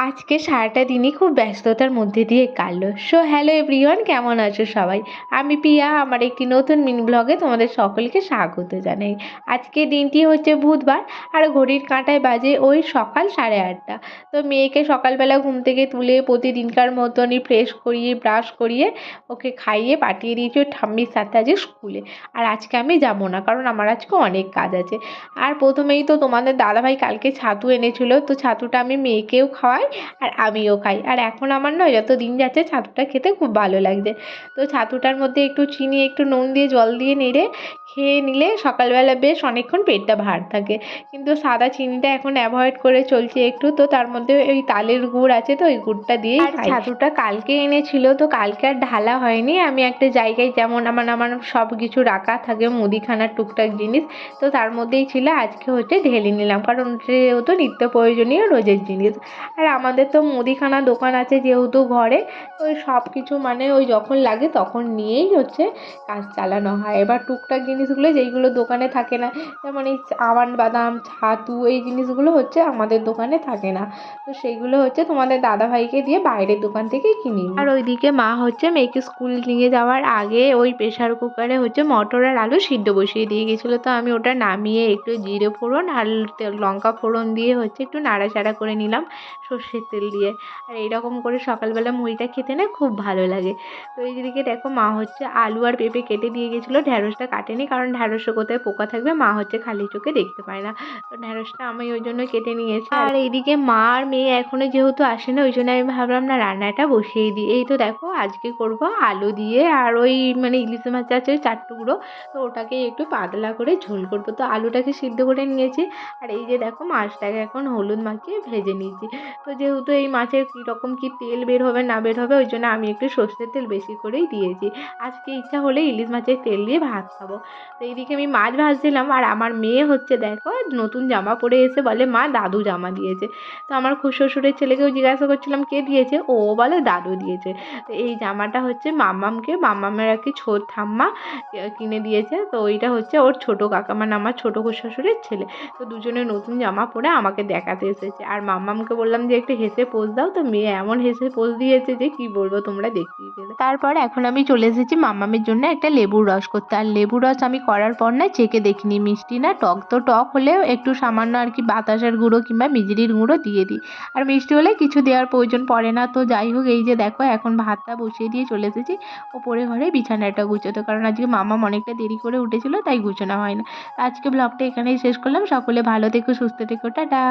আজকে সারাটা দিনই খুব ব্যস্ততার মধ্যে দিয়ে কাটলো। সো হ্যালো এভরিওয়ান, কেমন আছো সবাই? আমি পিয়া, আমার একটি নতুন মিনি ব্লগে তোমাদের সকলকে স্বাগত জানাই। আজকে দিনটি হচ্ছে বুধবার, আর ঘড়ির কাঁটায় বাজে ওই সকাল 8:30। তো মেয়েকে সকালবেলা ঘুম থেকে তুলে প্রতিদিনকার মতনই ফ্রেশ করিয়ে ব্রাশ করিয়ে ওকে খাইয়ে পাঠিয়ে দিয়েছি ওর ঠাম্মির সাথে আজকে স্কুলে। আর আজকে আমি যাবো না, কারণ আমার আজকে অনেক কাজ আছে। আর প্রথমেই তো তোমাদের দাদাভাই কালকে ছাতু এনেছিল, তো ছাতুটা আমি মেয়েকেও খাওয়াই আর আমিও খাই। আর এখন আমার নয়, যত দিন যাচ্ছে ছাতুটা খেতে খুব ভালো লাগছে। তো ছাতুটার মধ্যে একটু চিনি একটু নুন দিয়ে জল দিয়ে নেড়ে খেয়ে নিলে সকালবেলা বেশ অনেকক্ষণ পেটটা ভার থাকে। কিন্তু সাদা চিনিটা এখন অ্যাভয়েড করে চলছে একটু, তো তার মধ্যে ওই তালের গুড় আছে, তো ওই গুড়টা দিয়েই খাই। ছাতুটা কালকে এনেছিল, তো কালকে আর ঢালা হয়নি। আমি একটা জায়গায় যেমন আমার সব কিছু রাখা থাকে মুদিখানার টুকটাক জিনিস, তো তার মধ্যেই ছিল। আজকে হচ্ছে ঢেলে নিলাম, কারণ যেহেতু নিত্য প্রয়োজনীয় রোজের জিনিস। আর আমাদের তো মুদিখানা দোকান আছে যেহেতু ঘরে, ওই সব কিছু মানে ওই যখন লাগে তখন নিয়েই হচ্ছে কাজ চালানো হয়। এবার টুকটাক জিনিসগুলো যেইগুলো দোকানে থাকে না, যেমন এই আমন্ড বাদাম ছাতু, এই জিনিসগুলো হচ্ছে আমাদের দোকানে থাকে না, তো সেইগুলো হচ্ছে তোমাদের দাদাভাইকে দিয়ে বাইরের দোকান থেকে কিনি। আর ওইদিকে মা হচ্ছে মেয়েকে স্কুল নিয়ে যাওয়ার আগে ওই প্রেশার কুকারে হচ্ছে মটর আর আলু সিদ্ধ বসিয়ে দিয়ে গেছিলো, তো আমি ওটা নামিয়ে একটু জিরে ফোড়ন আর লঙ্কা ফোড়ন দিয়ে হচ্ছে একটু নাড়াচাড়া করে নিলাম সর্ষের তেল দিয়ে। আর এইরকম করে সকালবেলা মুড়িটা খেতে না খুব ভালো লাগে। তো এইদিকে দেখো মা হচ্ছে আলু আর পেঁপে কেটে দিয়ে গেছিলো, ঢ্যাঁড়সটা কাটেনি, কারণ ঢ্যাঁড়সে কোথায় পোকা থাকবে মা হচ্ছে খালি চোখে দেখতে পায় না, তো ঢ্যাঁড়সটা আমি ওই জন্য কেটে নিয়েছি। আর এইদিকে মা আর মেয়ে এখনো যেহেতু আসে না, ওই জন্য আমি ভাবলাম না রান্নাটা বসিয়ে দিই। এই তো দেখো আজকে করব আলু দিয়ে আর ওই মানে ইলিশ মাছ আছে 4 টুকরো, তো ওটাকে একটু পাতলা করে ঝোল করবো। তো আলুটাকে সিদ্ধ করে নিয়েছি, আর এই যে দেখো মাছটাকে এখন হলুদ মাখিয়ে ভেজে নিয়েছি। তো যেহেতু এই মাছের কীরকম কী তেল বের হবে না বের হবে, ওই জন্য আমি একটু সর্ষের তেল বেশি করেই দিয়েছি। আজকে ইচ্ছা হলে ইলিশ মাছের তেল দিয়ে ভাত খাবো। তো এইদিকে আমি মাছ ভাজছিলাম, আর আমার মেয়ে হচ্ছে দেখো নতুন জামা পরে এসে বলে মা দাদু জামা দিয়েছে। তো আমার শ্বশুরের ছেলেকেও জিজ্ঞাসা করছিলাম কে দিয়েছে, ও বলে দাদু দিয়েছে। তো এই জামাটা হচ্ছে মাম্মামের আর কি ঠাম্মা কিনে দিয়েছে। তো ওইটা হচ্ছে ওর ছোটো কাকা মানে আমার ছোটো শ্বশুরের ছেলে। তো দুজনে নতুন জামা পরে আমাকে দেখাতে এসেছে, আর মাম্মামকে বললাম যে একটু হেসে পোজ দাও, তো মেয়ে এমন হেসে পোজ দিয়েছে যে কি বলবো, তোমরা দেখতেই পেলে। তারপর এখন আমি চলে এসেছি মাম্মামের জন্য একটা লেবুর রস করতে। আর লেবুর রস আমি করার পর না চেখে দেখিনি মিষ্টি না টক, তো টক হলেও একটু সামান্য আর কি বাতাসের গুঁড়ো কিংবা মিজরির গুঁড়ো দিয়ে দিই, আর মিষ্টি হলে কিছু দেওয়ার প্রয়োজন পড়ে না। তো যাই হোক, এই যে দেখো এখন ভাতটা বসিয়ে দিয়ে চলে এসেছি ওপরে ঘরে বিছানাটা গুছোতে, কারণ আজকে মাম্মাম অনেকটা দেরি করে উঠেছিল তাই গুছানো হয় না। আজকে ব্লগটা এখানেই শেষ করলাম। সকলে ভালো থেকো, সুস্থ থেকো, টাটা।